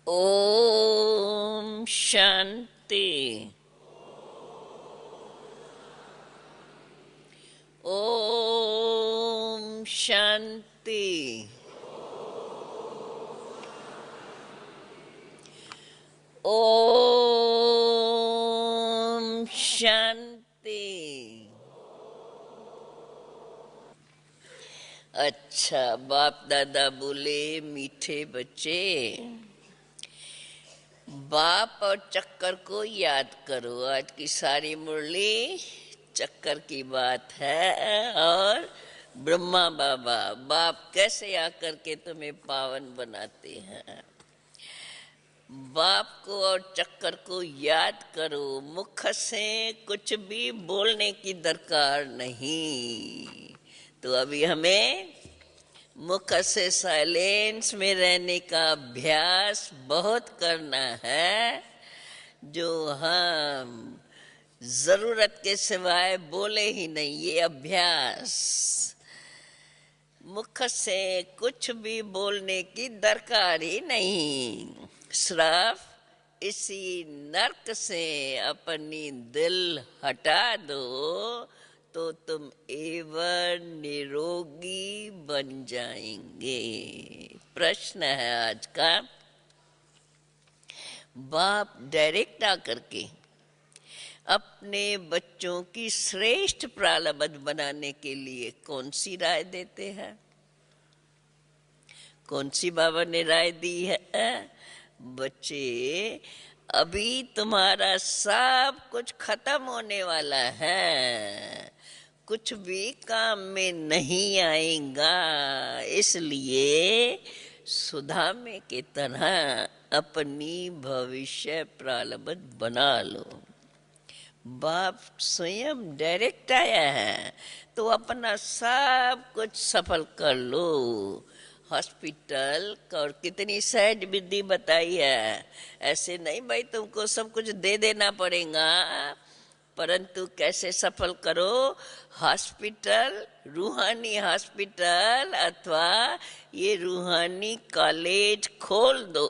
ओम शांति। ओम शांति। ओम शांति। अच्छा, बाप दादा बोले, मीठे बच्चे, बाप और चक्कर को याद करो। आज की सारी मुरली चक्कर की बात है। और ब्रह्मा बाबा, बाप कैसे आकर के तुम्हें पावन बनाते हैं। बाप को और चक्कर को याद करो। मुख से कुछ भी बोलने की दरकार नहीं। तो अभी हमें मुख से साइलेंस में रहने का अभ्यास बहुत करना है, जो हम जरूरत के सिवाय बोले ही नहीं। ये अभ्यास, मुख से कुछ भी बोलने की दरकार ही नहीं। सिर्फ इसी नर्क से अपनी दिल हटा दो तो तुम एवं निरोगी बन जाएंगे। प्रश्न है आज का, बाप डायरेक्ट आकर के अपने बच्चों की श्रेष्ठ प्रारब्ध बनाने के लिए कौन सी राय देते हैं? कौन सी बाबा ने राय दी है? बच्चे, अभी तुम्हारा सब कुछ खत्म होने वाला है, कुछ भी काम में नहीं आएगा। इसलिए सुदामे की तरह अपनी भविष्य प्रारब्ध बना लो। बाप स्वयं डायरेक्ट आया है, तो अपना सब कुछ सफल कर लो। हॉस्पिटल और कितनी सहज विधि बताई है। ऐसे नहीं भाई तुमको सब कुछ दे देना पड़ेगा, परंतु कैसे सफल करो। हॉस्पिटल, रूहानी हॉस्पिटल अथवा ये रूहानी कॉलेज खोल दो,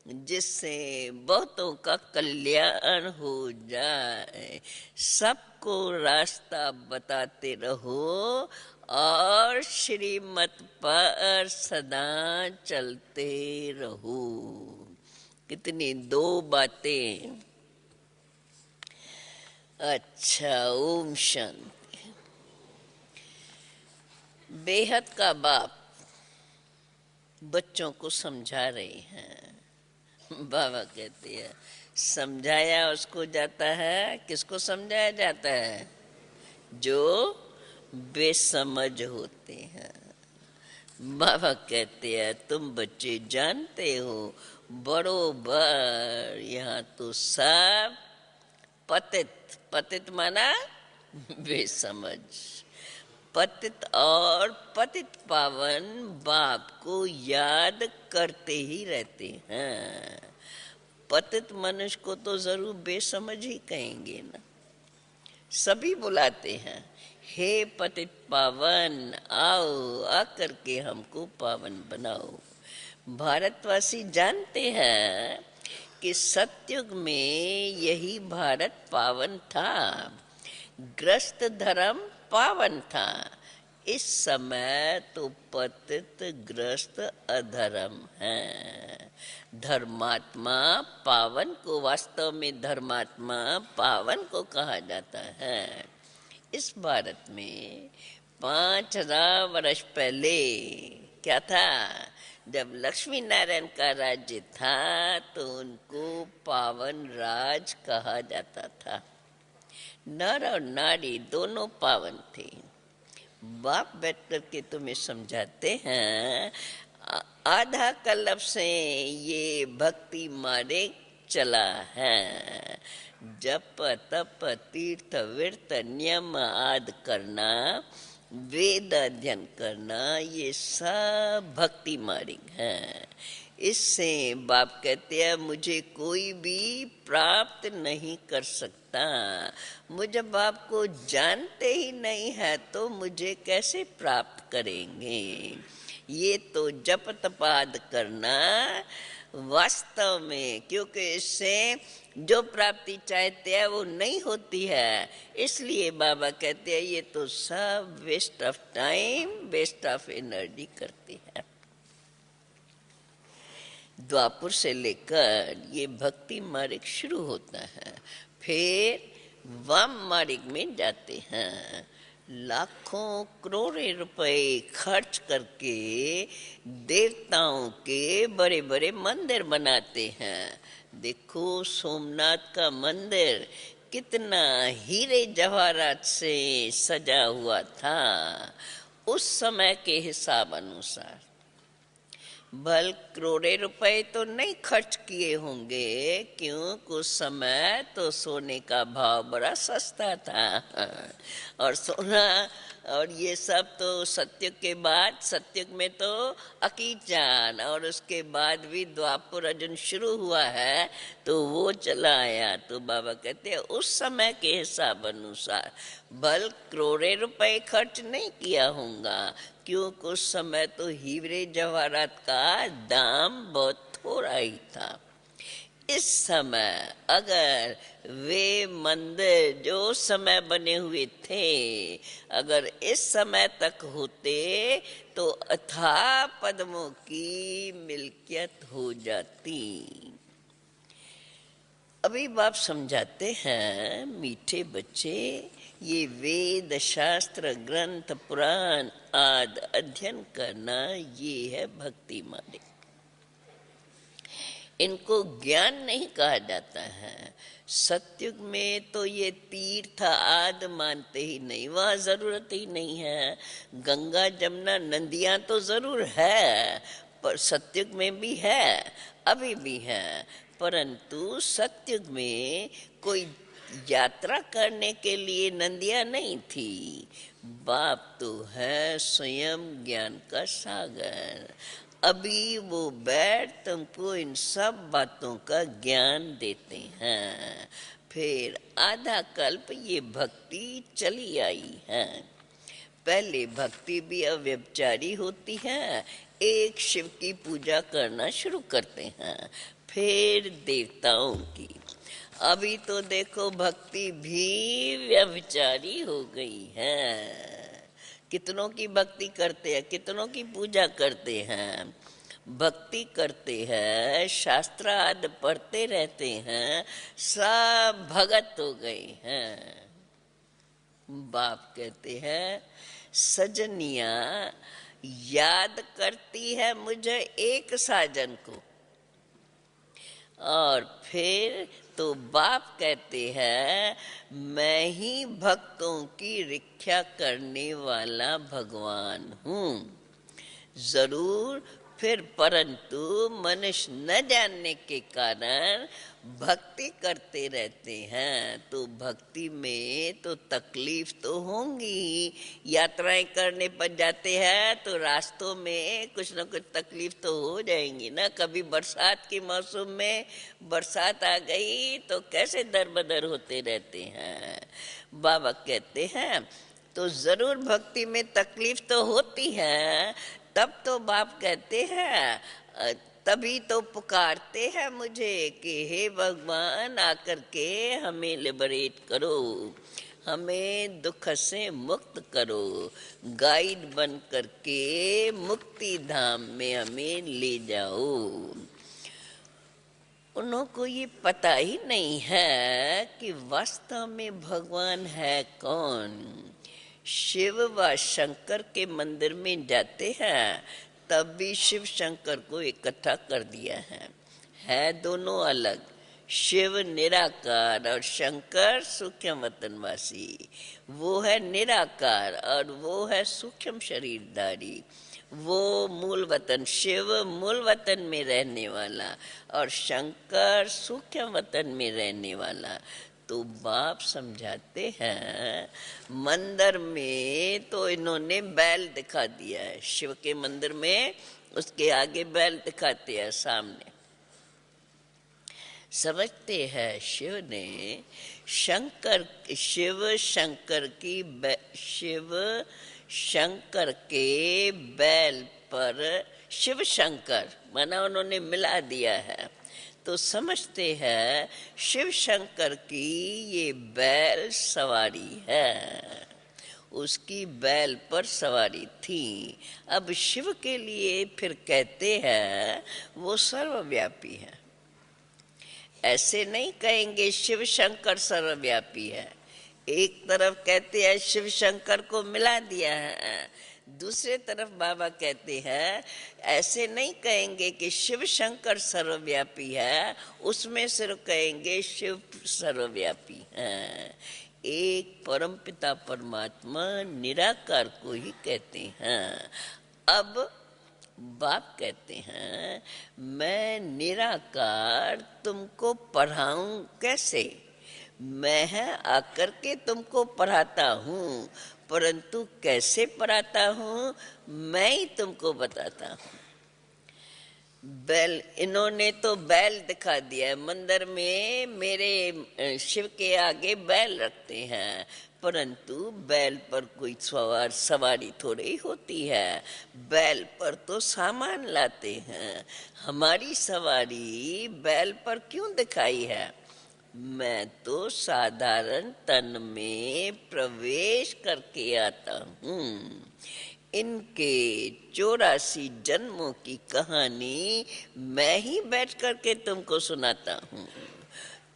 जिससे बहुतों का कल्याण हो जाए। सबको रास्ता बताते रहो और श्रीमत पर सदा चलते रहो। कितनी दो बातें। अच्छा, ओम शांति। बेहद का बाप बच्चों को समझा रहे हैं। बाबा कहते हैं, समझाया उसको जाता है। किसको समझाया जाता है? जो बेसमझ होते हैं। बाबा कहते हैं, तुम बच्चे जानते हो बरोबर यहाँ तो सब पतित, पतित माना बेसमझ, पतित और पतित पावन बाप को याद करते ही रहते हैं। पतित मनुष्य को तो जरूर बेसमझ ही कहेंगे ना। सभी बुलाते हैं, हे पतित पावन, आओ आकर के हमको पावन बनाओ। भारतवासी जानते हैं कि सतयुग में यही भारत पावन था, ग्रस्त धर्म पावन था। इस समय तो पतित ग्रस्त अधर्म है। धर्मात्मा पावन को, वास्तव में धर्मात्मा पावन को कहा जाता है। इस भारत में 5000 वर्ष पहले क्या था? जब लक्ष्मी नारायण का राज्य था तो उनको पावन राज कहा जाता था। नर और नारी दोनों पावन थे। बाप बैठ करके तुम्हें समझाते हैं, आधा कल्प से ये भक्ति मार्ग चला है। जप तप तीर्थ विरत नियम आदि करना, वेद अध्ययन करना, ये सब भक्ति मार्ग है। इससे बाप कहते हैं, मुझे कोई भी प्राप्त नहीं कर सकता। मुझे बाप को जानते ही नहीं है तो मुझे कैसे प्राप्त करेंगे। ये तो जप तपाद करना वास्तव में, क्योंकि इससे जो प्राप्ति चाहते हैं वो नहीं होती है। इसलिए बाबा कहते हैं ये तो सब waste of time, waste of energy करते हैं। द्वापर से लेकर ये भक्ति मार्ग शुरू होता है, फिर वाम मार्ग में जाते हैं। लाखों करोड़ों रुपए खर्च करके देवताओं के बड़े बड़े मंदिर बनाते हैं। देखो सोमनाथ का मंदिर कितना हीरे जवाहरात से सजा हुआ था उस समय के हिसाब अनुसार। भल करोड़ों रुपए तो नहीं खर्च किए होंगे, क्यों कुछ समय तो सोने का भाव बड़ा सस्ता था और सोना और ये सब तो सत्युग के बाद, सत्युग में तो अकीचान, और उसके बाद भी द्वापर अर्जुन शुरू हुआ है तो वो चला आया। तो बाबा कहते हैं उस समय के हिसाब अनुसार भल करोड़ों रुपए खर्च नहीं किया होगा, क्यों कुछ समय तो हीरे जवाहरात का दाम बहुत थोड़ा ही था। इस समय अगर वे मंदिर जो समय बने हुए थे अगर इस समय तक होते तो अथाह पद्मों की मिल्कियत हो जाती। अभी बाप समझाते हैं मीठे बच्चे, ये वेद शास्त्र ग्रंथ पुराण आदि अध्ययन करना ये है भक्ति मार्ग। इनको ज्ञान नहीं कहा जाता है। सत्युग में तो ये तीर्थ आदि मानते ही नहीं, वहाँ जरूरत ही नहीं है। गंगा जमुना नदियाँ तो जरूर है, पर सत्युग में भी है, अभी भी है, परंतु सत्युग में कोई यात्रा करने के लिए नदियाँ नहीं थी। बाप तो है स्वयं ज्ञान का सागर। अभी वो बैठ तुमको इन सब बातों का ज्ञान देते हैं। फिर आधा कल्प ये भक्ति चली आई है। पहले भक्ति भी अव्यभिचारी होती है, एक शिव की पूजा करना शुरू करते हैं, फिर देवताओं की। अभी तो देखो भक्ति भी व्यभिचारी हो गई है। कितनों की भक्ति करते हैं, कितनों की पूजा करते हैं, भक्ति करते हैं, शास्त्र आदि पढ़ते रहते हैं, सब भगत हो गए हैं। बाप कहते हैं सजनिया याद करती है मुझे एक साजन को, और फिर तो बाप कहते हैं मैं ही भक्तों की रक्षा करने वाला भगवान हूँ। जरूर फिर परंतु मनुष्य न जानने के कारण भक्ति करते रहते हैं, तो भक्ति में तो तकलीफ तो होंगी। यात्राएं करने पर जाते हैं तो रास्तों में कुछ न कुछ तकलीफ तो हो जाएंगी ना। कभी बरसात के मौसम में बरसात आ गई तो कैसे दर बदर होते रहते हैं। बाबा कहते हैं तो जरूर भक्ति में तकलीफ तो होती है। तब तो बाप कहते हैं तभी तो पुकारते हैं मुझे कि हे भगवान आकर के हमें लिबरेट करो, हमें दुख से मुक्त करो, गाइड बन करके मुक्ति धाम में हमें ले जाओ। उनको ये पता ही नहीं है कि वास्तव में भगवान है कौन। शिव व शंकर के मंदिर में जाते हैं तब भी शिव शंकर को इकट्ठा कर दिया है दोनों अलग। शिव निराकार और शंकर सूक्ष्म वतनवासी। वो है निराकार और वो है सूक्ष्म शरीरधारी। वो मूल वतन, शिव मूल वतन में रहने वाला और शंकर सूक्ष्म वतन में रहने वाला। तो बाप समझाते हैं मंदिर में तो इन्होंने बैल दिखा दिया है, शिव के मंदिर में उसके आगे बैल दिखाते हैं सामने। समझते हैं शिव ने शिव शंकर के बैल पर शिव शंकर माना उन्होंने मिला दिया है, तो समझते हैं शिव शंकर की ये बैल सवारी है, उसकी बैल पर सवारी थी। अब शिव के लिए फिर कहते हैं वो सर्वव्यापी है। ऐसे नहीं कहेंगे शिव शंकर सर्वव्यापी है। एक तरफ कहते हैं शिव शंकर को मिला दिया है, दूसरे तरफ बाबा कहते हैं ऐसे नहीं कहेंगे कि शिव शंकर सर्वव्यापी है, उसमें सिर्फ कहेंगे शिव सर्वव्यापी है। एक परमपिता परमात्मा निराकार को ही कहते हैं। अब बाप कहते हैं मैं निराकार तुमको पढ़ाऊं कैसे? मैं आकर के तुमको पढ़ाता हूँ, परंतु कैसे पढ़ाता हूँ मैं ही तुमको बताता हूँ। बैल, इन्होंने तो बैल दिखा दिया है। मंदिर में मेरे शिव के आगे बैल रखते हैं, परंतु बैल पर कोई सवारी थोड़ी ही होती है। बैल पर तो सामान लाते हैं। हमारी सवारी बैल पर क्यों दिखाई है? मैं तो साधारण तन में प्रवेश करके आता हूँ। इनके 84 जन्मों की कहानी मैं ही बैठ करके तुमको सुनाता हूँ।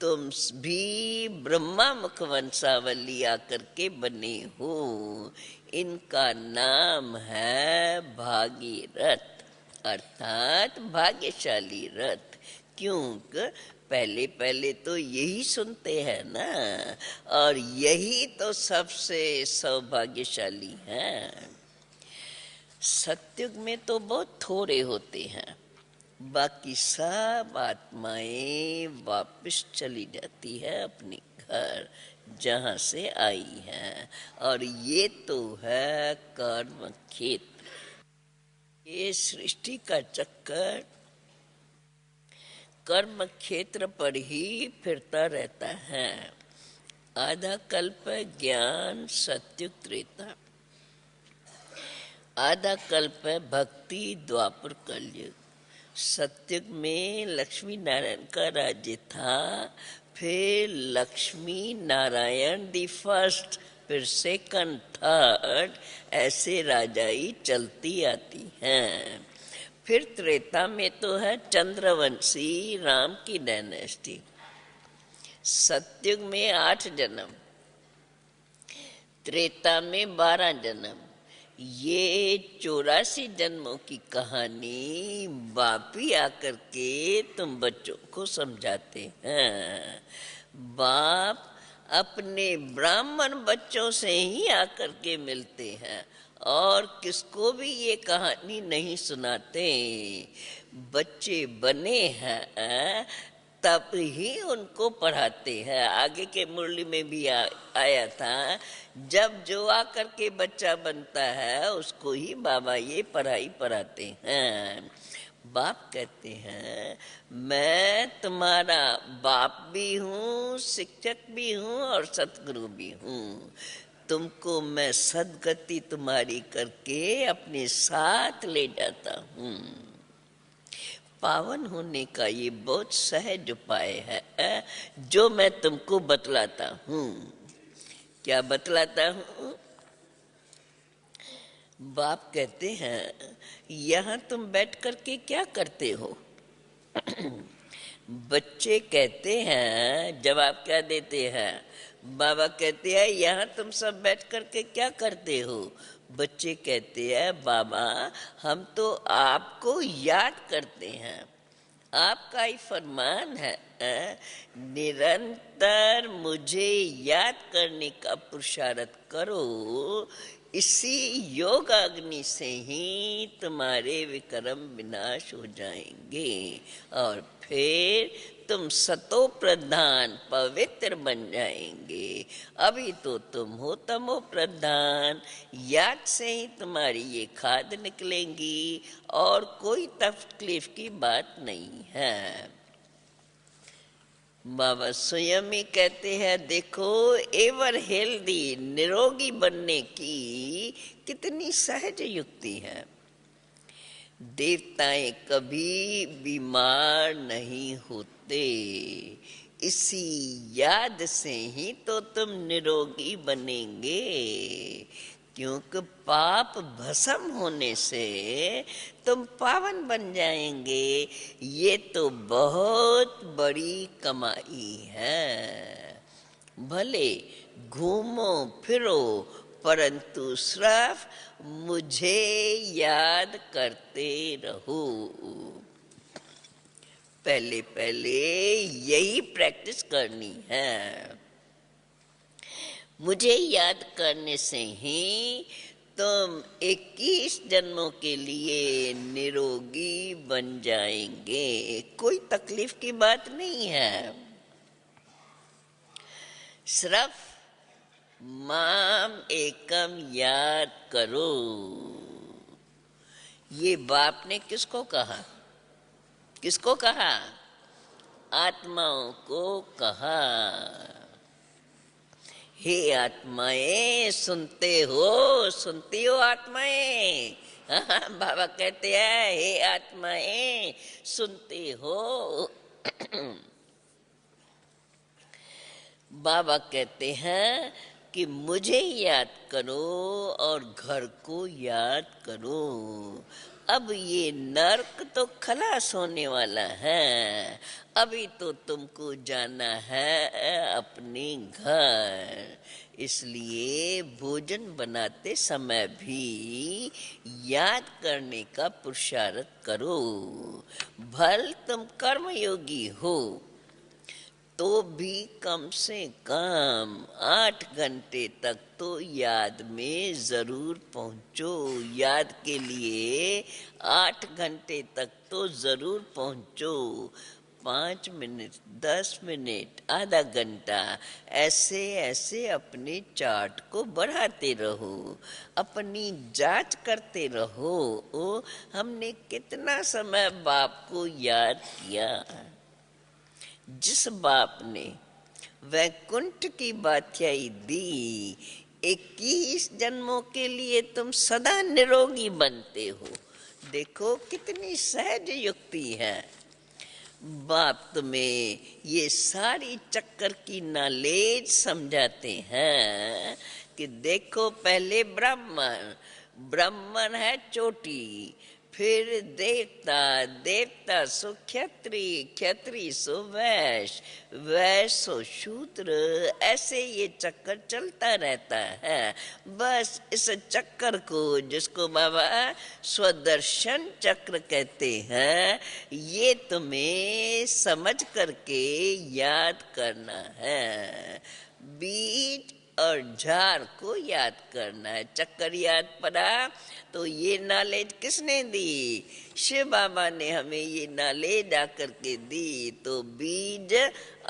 तुम भी ब्रह्मा मुख वंशावली आकर के बने हो। इनका नाम है भागीरथ, अर्थात भाग्यशाली रथ। क्योंकि पहले पहले तो यही सुनते हैं ना, और यही तो सबसे सौभाग्यशाली हैं। सतयुग में तो बहुत थोड़े होते हैं, बाकी सब आत्माएं वापस चली जाती है अपने घर जहाँ से आई है। और ये तो है कर्म क्षेत्र। ये सृष्टि का चक्कर कर्म क्षेत्र पर ही फिरता रहता है। आधा कल्प ज्ञान सतयुग त्रेता, आधा कल्प भक्ति द्वापर कलयुग। सतयुग में लक्ष्मी नारायण का राज्य था, फिर लक्ष्मी नारायण दी फर्स्ट, फिर सेकंड थर्ड, ऐसे राजाई चलती आती हैं। फिर त्रेता में तो है चंद्रवंशी राम की डायनेस्टी। सतयुग में 8 जन्म, त्रेता में 12 जन्म। ये 84 जन्मों की कहानी बापी आकर के तुम बच्चों को समझाते हैं। बाप अपने ब्राह्मण बच्चों से ही आकर के मिलते हैं और किसको भी ये कहानी नहीं सुनाते। बच्चे बने हैं तब ही उनको पढ़ाते हैं। आगे के मुरली में भी आया था, जब जो आकर के बच्चा बनता है उसको ही बाबा ये पढ़ाई पढ़ाते हैं। बाप कहते हैं मैं तुम्हारा बाप भी हूँ, शिक्षक भी हूँ और सतगुरु भी हूँ। तुमको मैं सदगति तुम्हारी करके अपने साथ ले जाता हूँ। पावन होने का ये बहुत सहज उपाय है जो मैं तुमको बतलाता हूँ। क्या बतलाता हूँ? बाप कहते हैं यहाँ तुम बैठ करके क्या करते हो? बच्चे कहते हैं, जवाब क्या देते हैं? बाबा कहते हैं यहाँ तुम सब बैठ करके क्या करते हो? बच्चे कहते हैं बाबा हम तो आपको याद करते हैं, आपका ही फरमान है निरंतर मुझे याद करने का पुरुषार्थ करो, इसी योग अग्नि से ही तुम्हारे विक्रम विनाश हो जाएंगे और फिर तुम सतो प्रधान पवित्र बन जाएंगे। अभी तो तुम हो तमो प्रधान, याद से ही तुम्हारी ये खाद निकलेंगी और कोई तकलीफ की बात नहीं है। बाबा स्वयं ही कहते हैं देखो एवर हेल्दी, निरोगी बनने की कितनी सहज युक्ति है। देवताएं कभी बीमार नहीं होते, इसी याद से ही तो तुम निरोगी बनेंगे, क्योंकि पाप भस्म होने से तुम पावन बन जाएंगे। ये तो बहुत बड़ी कमाई है। भले घूमो फिरो, परंतु सिर्फ मुझे याद करते रहो। पहले पहले यही प्रैक्टिस करनी है। मुझे याद करने से ही तुम 21 जन्मों के लिए निरोगी बन जाएंगे। कोई तकलीफ की बात नहीं है। सिर्फ माम एकम याद करो। ये बाप ने किसको कहा? किसको कहा? आत्माओं को कहा। हे आत्माएं, सुनते हो? सुनती हो आत्माएं? बाबा कहते हैं, हे आत्माएं, सुनते हो? बाबा कहते हैं कि मुझे याद करो और घर को याद करो। अब ये नर्क तो खलास होने वाला है। अभी तो तुमको जाना है अपने घर। इसलिए भोजन बनाते समय भी याद करने का पुरुषार्थ करो। भल तुम कर्मयोगी हो तो भी कम से कम 8 घंटे तक तो याद में जरूर पहुंचो। याद के लिए 8 घंटे तक तो जरूर पहुंचो। 5 मिनट, 10 मिनट, आधा घंटा, ऐसे ऐसे अपने चार्ट को बढ़ाते रहो। अपनी जांच करते रहो, ओ हमने कितना समय बाप को याद किया। जिस बाप ने वैकुंठ की बादशाही दी, 21 जन्मों के लिए तुम सदा निरोगी बनते हो। देखो कितनी सहज युक्ति है। बाप तुम्हें ये सारी चक्कर की नॉलेज समझाते हैं कि देखो, पहले ब्राह्मण, ब्राह्मण है चोटी, फिर देवता, देवता सो क्षत्रिय, क्षत्रिय सो वैश्य, वैश्य सो शूद्र। ऐसे ये चक्कर चलता रहता है। बस इस चक्कर को, जिसको बाबा स्वदर्शन चक्र कहते हैं, ये तुम्हें समझ करके याद करना है। बीज और झाड़ को याद करना है। चक्कर याद पड़ा तो ये नॉलेज किसने दी? शिव बाबा ने हमें ये नॉलेज आकर के दी। तो बीज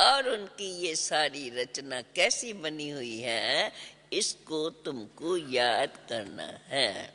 और उनकी ये सारी रचना कैसी बनी हुई है, इसको तुमको याद करना है।